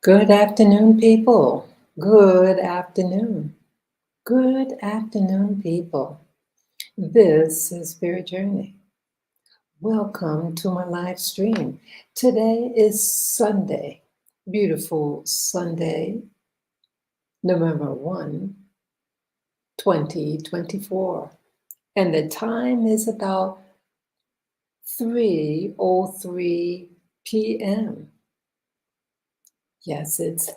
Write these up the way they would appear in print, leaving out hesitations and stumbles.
Good afternoon, people. Good afternoon. Good afternoon, people. This is Spirit Journey. Welcome to my live stream. Today is Sunday, beautiful Sunday, November 1, 2024. And the time is about 3:03 p.m. Yes, it's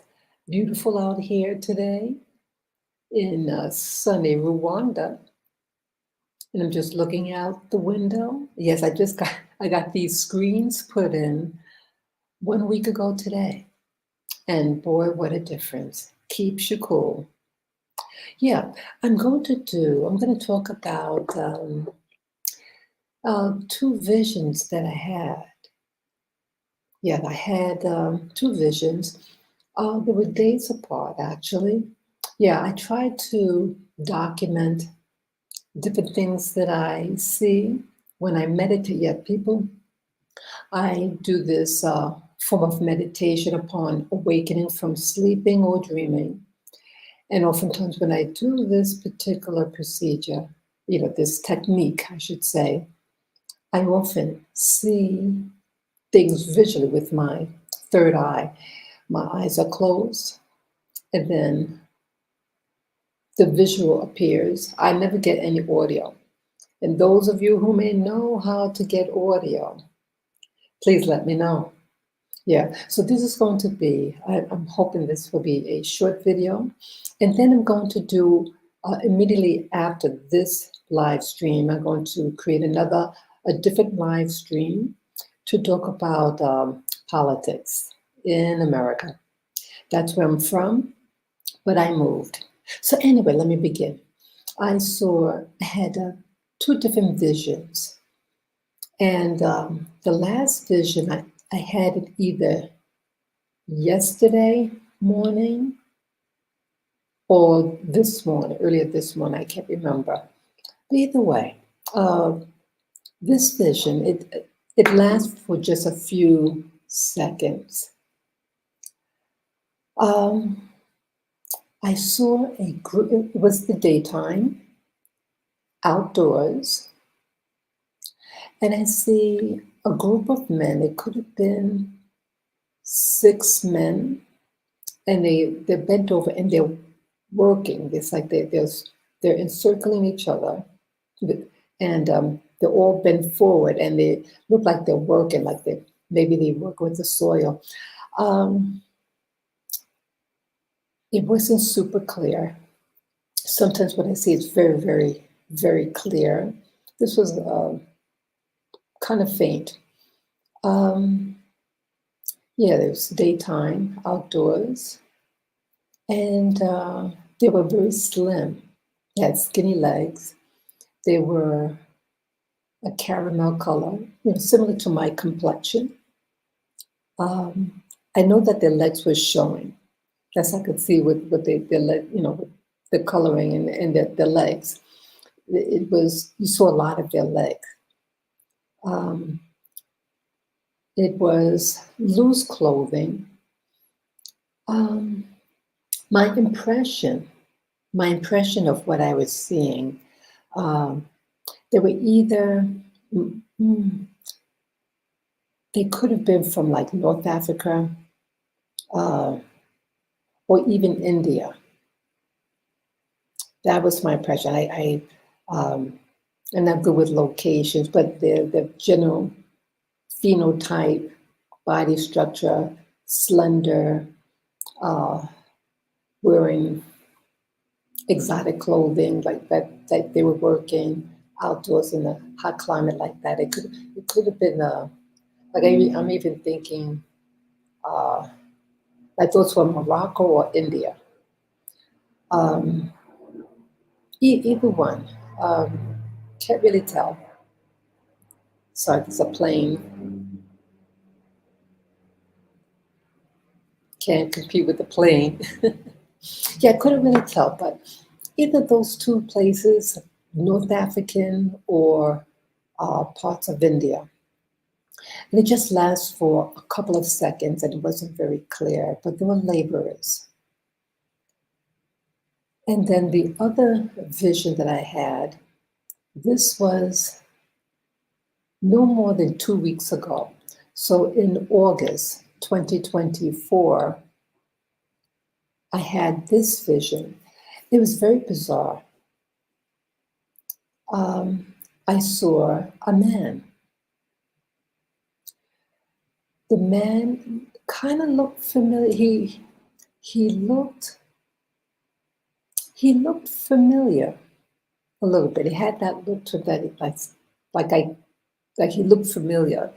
beautiful out here today in sunny Rwanda. And I'm just looking out the window. Yes, I got these screens put in 1 week ago today. And boy, what a difference. Keeps you cool. Yeah, I'm going to talk about two visions that I had. Yeah, I had two visions. They were days apart, actually. Yeah, I tried to document different things that I see when I meditate. Yeah, people, I do this form of meditation upon awakening from sleeping or dreaming. And oftentimes, when I do this particular procedure, this technique, I should say, I often see things visually with my third eye. My eyes are closed, and then the visual appears. I never get any audio. And those of you who may know how to get audio, please let me know. Yeah, so this is going to be, I'm hoping this will be a short video. And then I'm going to do, immediately after this live stream, I'm going to create a different live stream to talk about politics in America. That's where I'm from, but I moved. So anyway, let me begin. I had two different visions. And the last vision, I had it either yesterday morning or this morning, earlier this morning, I can't remember. But either way, uh, this vision, it lasts for just a few seconds. I saw a group, it was the daytime, outdoors, and I see a group of men. It could have been 6 men, and they're bent over and they're working. It's like they're encircling each other, and they're all bent forward, and they look like they're working, like maybe they work with the soil. Um, it wasn't super clear. Sometimes when I see it's very, very, very clear. This was kind of faint. Yeah, it was daytime, outdoors, and they were very slim. They had skinny legs. They were a caramel color, similar to my complexion. I know that their legs were showing. As I could see with their leg, with the coloring and their legs. It was, you saw a lot of their legs. It was loose clothing. My impression of what I was seeing, they were either, they could have been from like North Africa or even India. That was my impression. I'm not good with locations, but the general phenotype, body structure, slender, wearing exotic clothing like that they were working outdoors in a hot climate like that. It could have been like I'm even thinking like those from Morocco or India. Either one. Can't really tell. Sorry, there's a plane. Can't compete with the plane. Yeah, I couldn't really tell, but either those two places, North African or parts of India. And it just lasts for a couple of seconds and it wasn't very clear, but there were laborers. And then the other vision that I had, this was no more than 2 weeks ago. So in August 2024, I had this vision. It was very bizarre. I saw a man. The man kind of looked familiar. He looked familiar a little bit. He had that look to that, like he looked familiar.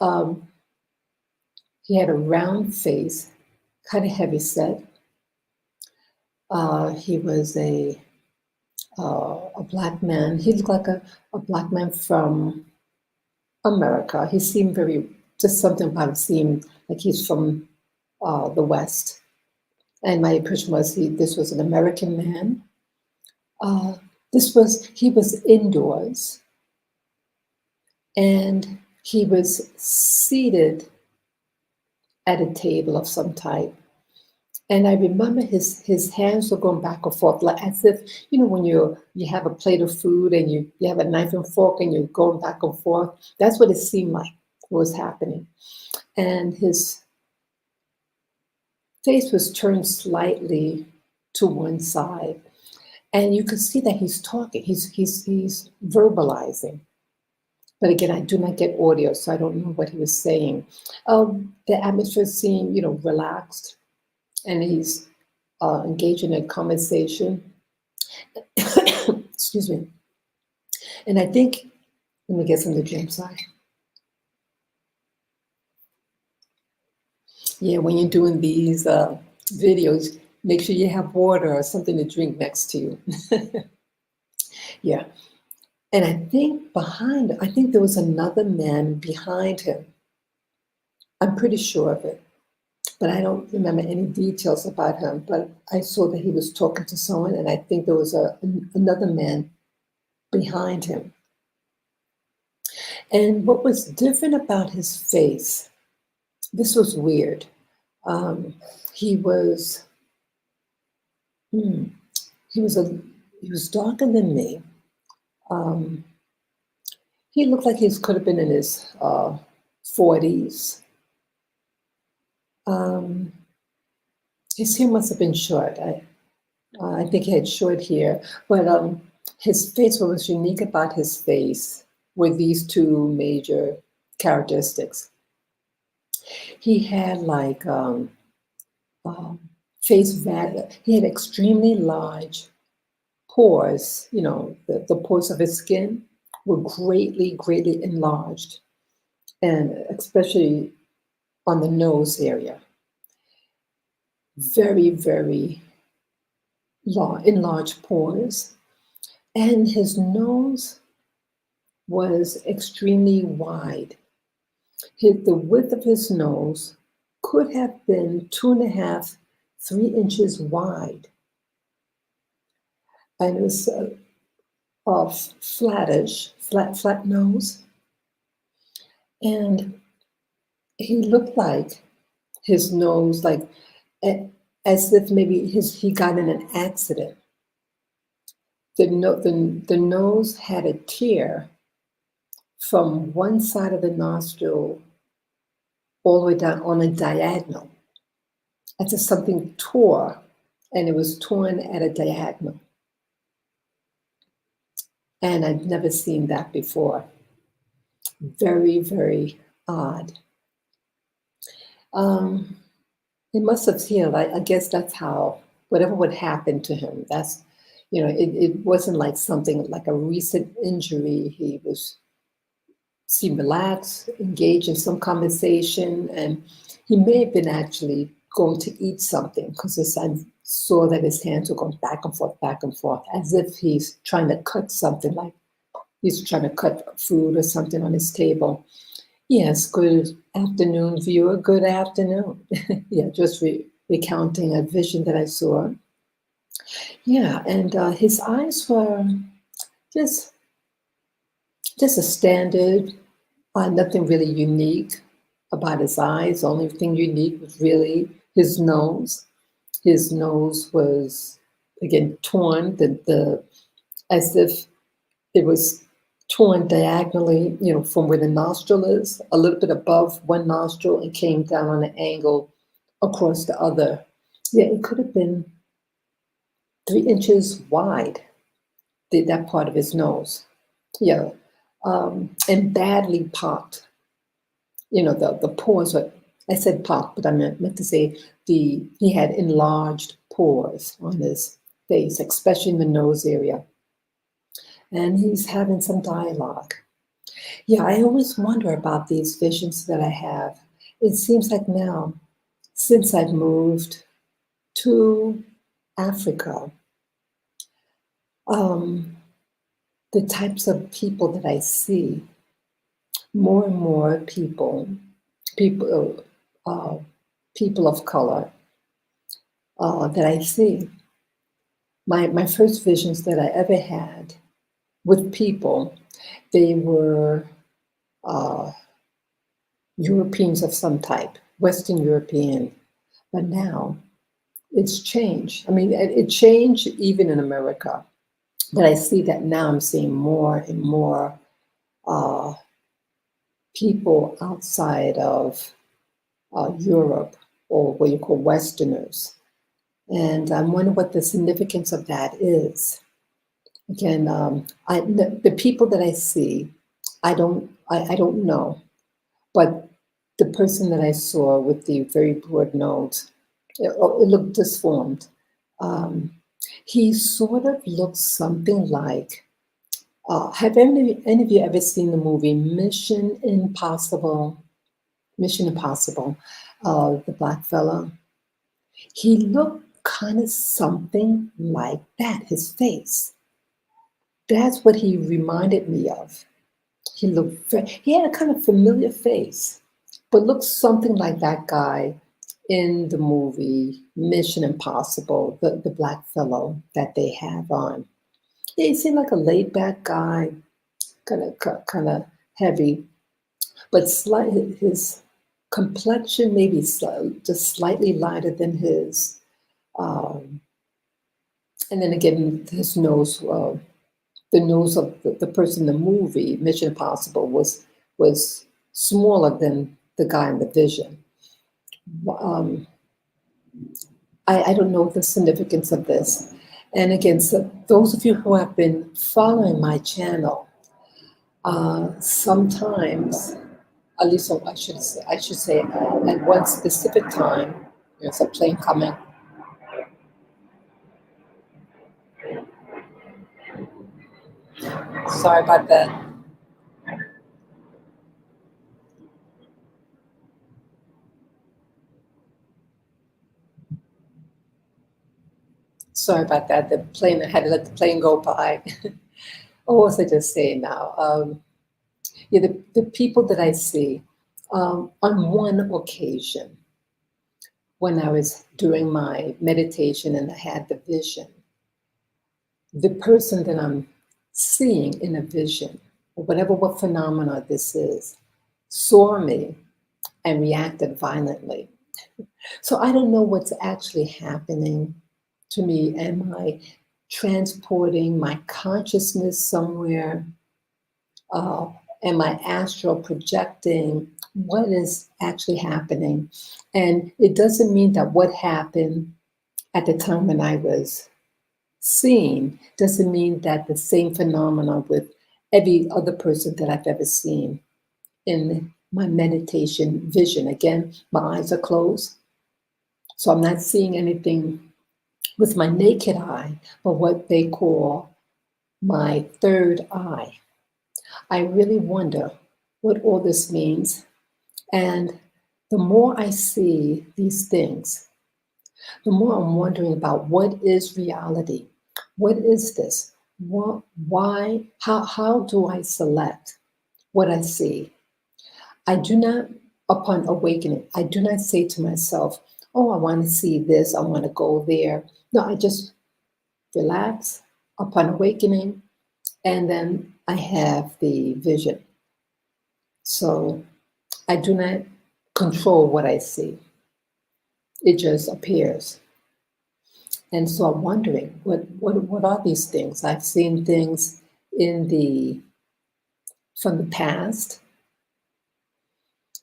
Um, he had a round face, kind of heavy set. He was a black man. He looked like a black man from America. He seemed just something about him seemed like he's from the West. And my impression was this was an American man. Uh, he was indoors and he was seated at a table of some type. And I remember his hands were going back and forth, like as if, when you have a plate of food and you have a knife and fork and you're going back and forth. That's what it seemed like was happening. And his face was turned slightly to one side. And you could see that he's talking, he's verbalizing. But again, I do not get audio, so I don't know what he was saying. The atmosphere seemed, relaxed, and he's engaged in a conversation. Excuse me. And I think, let me get some of the James side. Yeah, when you're doing these videos, make sure you have water or something to drink next to you. Yeah. And I think there was another man behind him. I'm pretty sure of it, but I don't remember any details about him. But I saw that he was talking to someone, and I think there was another man behind him. And what was different about his face, this was weird. He was he was darker than me. He looked like he could have been in his 40s. His hair must have been short. I think he had short hair, but his face, what was unique about his face were these two major characteristics. He had like face value. He had extremely large pores. The pores of his skin were greatly, greatly enlarged, and especially on the nose area. Very, very enlarged pores. And his nose was extremely wide. The width of his nose could have been 2.5, 3 inches wide. And it was flattish, flat nose. And he looked like his nose, like as if maybe he got in an accident. The nose had a tear from one side of the nostril all the way down on a diagonal. As if something tore, and it was torn at a diagonal. And I'd never seen that before. Very, very odd. It must have healed. I guess that's how, whatever would happen to him, that's, it wasn't like something like a recent injury. He seemed relaxed, engaged in some conversation, and he may have been actually going to eat something because I saw that his hands were going back and forth, as if he's trying to cut something, like he's trying to cut food or something on his table. Yes, good afternoon, viewer. Good afternoon. Yeah, just recounting a vision that I saw. Yeah, and his eyes were just a standard Nothing really unique about his eyes. The only thing unique was really his nose. His nose was again torn, the as if it was torn diagonally, from where the nostril is, a little bit above one nostril and came down on an angle across the other. Yeah, it could have been 3 inches wide, that part of his nose. Yeah. And badly popped. The pores were, I said popped, but I meant to say he had enlarged pores on his face, especially in the nose area. And he's having some dialogue. Yeah, I always wonder about these visions that I have. It seems like now, since I've moved to Africa, um, the types of people that I see, more and more people, uh, people of color that I see. My first visions that I ever had with people, they were uh, Europeans of some type, Western European. But now it's changed. I mean, it changed even in America. But I see that now I'm seeing more and more uh, people outside of Europe, or what you call Westerners. And I'm wondering what the significance of that is. Again, the people that I see, I don't know, but the person that I saw with the very broad nose, it looked disformed. Um, he sort of looks something like. Have any of you ever seen the movie Mission Impossible? Mission Impossible, the black fella. He looked kind of something like that. His face. That's what he reminded me of. He had a kind of familiar face, but looked something like that guy in the movie Mission Impossible, the black fellow that they have on. Yeah, he seemed like a laid back guy, kind of heavy, but his complexion maybe just slightly lighter than his. Um, and then again, his nose. The nose of the person in the movie Mission Impossible was smaller than the guy in the vision. Um, I don't know the significance of this. And again, so those of you who have been following my channel, sometimes, at least I should say at one specific time, there's a plane coming. Sorry about that. Sorry about that. The plane, I had to let the plane go by. What was I just saying now? Yeah, the people that I see, on one occasion, when I was doing my meditation and I had the vision, the person that I'm seeing in a vision, or whatever what phenomena this is, saw me and reacted violently. So I don't know what's actually happening to me. Am I transporting my consciousness somewhere? uh, am I astral projecting? What is actually happening? And it doesn't mean that what happened at the time when I was seeing doesn't mean that the same phenomena with every other person that I've ever seen in my meditation vision. Again, my eyes are closed, so I'm not seeing anything with my naked eye, but what they call my third eye. I really wonder what all this means. And the more I see these things, the more I'm wondering about what is reality? What is this? What, why? How do I select what I see? I do not, upon awakening, I do not say to myself, oh, I want to see this, I want to go there. No, I just relax upon awakening, and then I have the vision. So I do not control what I see. It just appears. And so I'm wondering, what are these things? I've seen things in the from the past.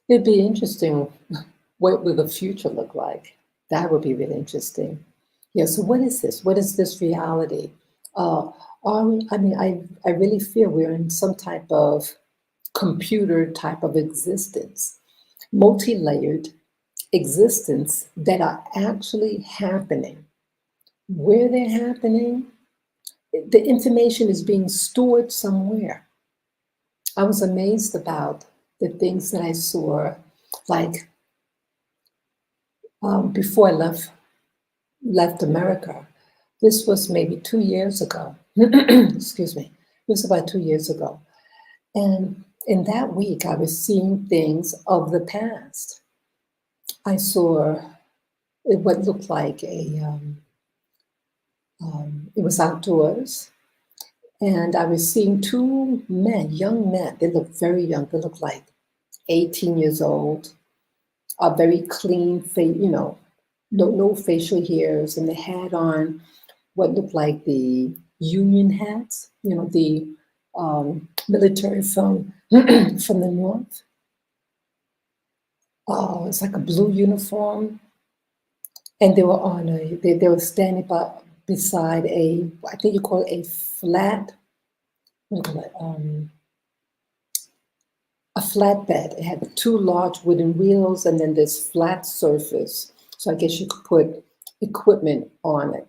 It'd be interesting. What will the future look like? That would be really interesting. Yeah. So what is this? What is this reality? Uh, I mean, I really feel we're in some type of computer type of existence, multi-layered existence that are actually happening. Where they're happening, the information is being stored somewhere. I was amazed about the things that I saw, like before I left America. This was maybe 2 years ago. Excuse me. It was about 2 years ago. And in that week, I was seeing things of the past. I saw what looked like it was outdoors. And I was seeing two men, young men. They looked very young. They looked like 18 years old, a very clean face, no facial hairs. And they had on what looked like the Union hats, the military from from the north. Oh, it's like a blue uniform, and they were on they were standing beside I think you call it a flat, what do you call it? A flatbed. It had two large wooden wheels and then this flat surface. So I guess you could put equipment on it.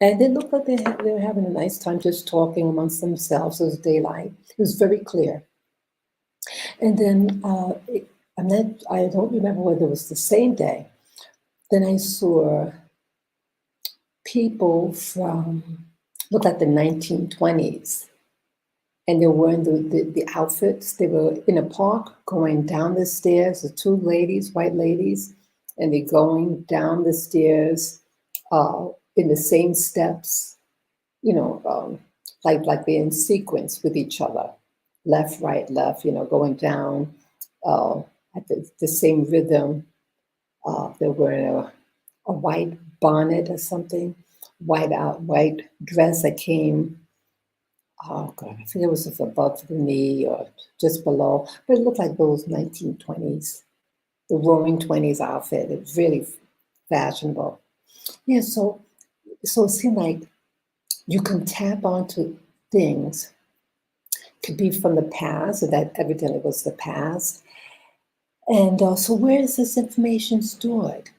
And it looked like they were having a nice time just talking amongst themselves. It was daylight. It was very clear. And then I don't remember whether it was the same day. Then I saw people from, look like the 1920s. And they were wearing the outfits. They were in a park going down the stairs, the two ladies, white ladies, and they're going down the stairs in the same steps, like they're in sequence with each other, left, right, left, going down at the same rhythm. They're wearing a white bonnet or something, white dress that came, oh God, I think it was above the knee or just below, but it looked like those 1920s, the roaring 20s outfit. It's really fashionable. Yeah, so it seemed like you can tap onto things, could be from the past, or that evidently was the past. And so where is this information stored?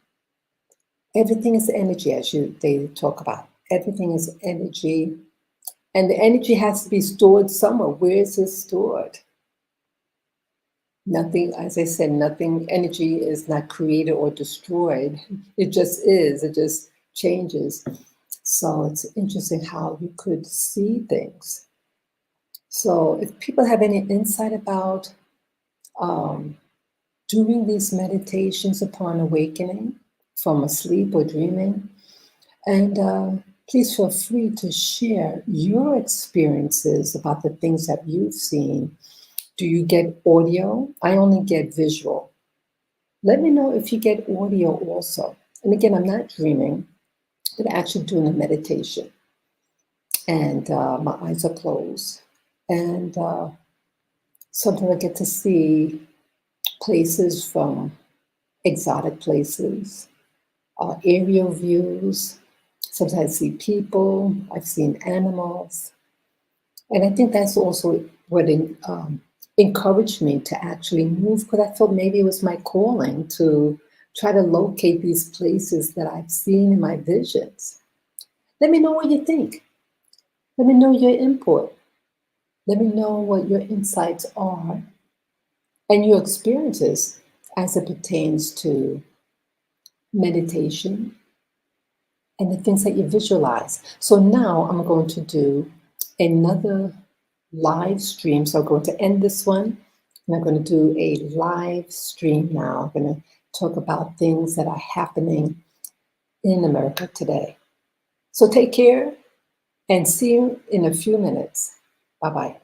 Everything is energy, as they talk about. Everything is energy. And the energy has to be stored somewhere. Where is it stored? Nothing, as I said, nothing, energy is not created or destroyed. It just is, it just changes. So it's interesting how you could see things. So if people have any insight about doing these meditations upon awakening from asleep or dreaming, and please feel free to share your experiences about the things that you've seen. Do you get audio? I only get visual. Let me know if you get audio also. And again, I'm not dreaming, but actually doing a meditation. And my eyes are closed. And sometimes I get to see places from exotic places, aerial views. Sometimes I see people. I've seen animals. And I think that's also what encouraged me to actually move, because I thought maybe it was my calling to try to locate these places that I've seen in my visions. Let me know what you think. Let me know your input. Let me know what your insights are and your experiences as it pertains to meditation and the things that you visualize. So now I'm going to do another live stream. So I'm going to end this one, and I'm going to do a live stream now. I'm going to talk about things that are happening in America today. So take care and see you in a few minutes. Bye-bye.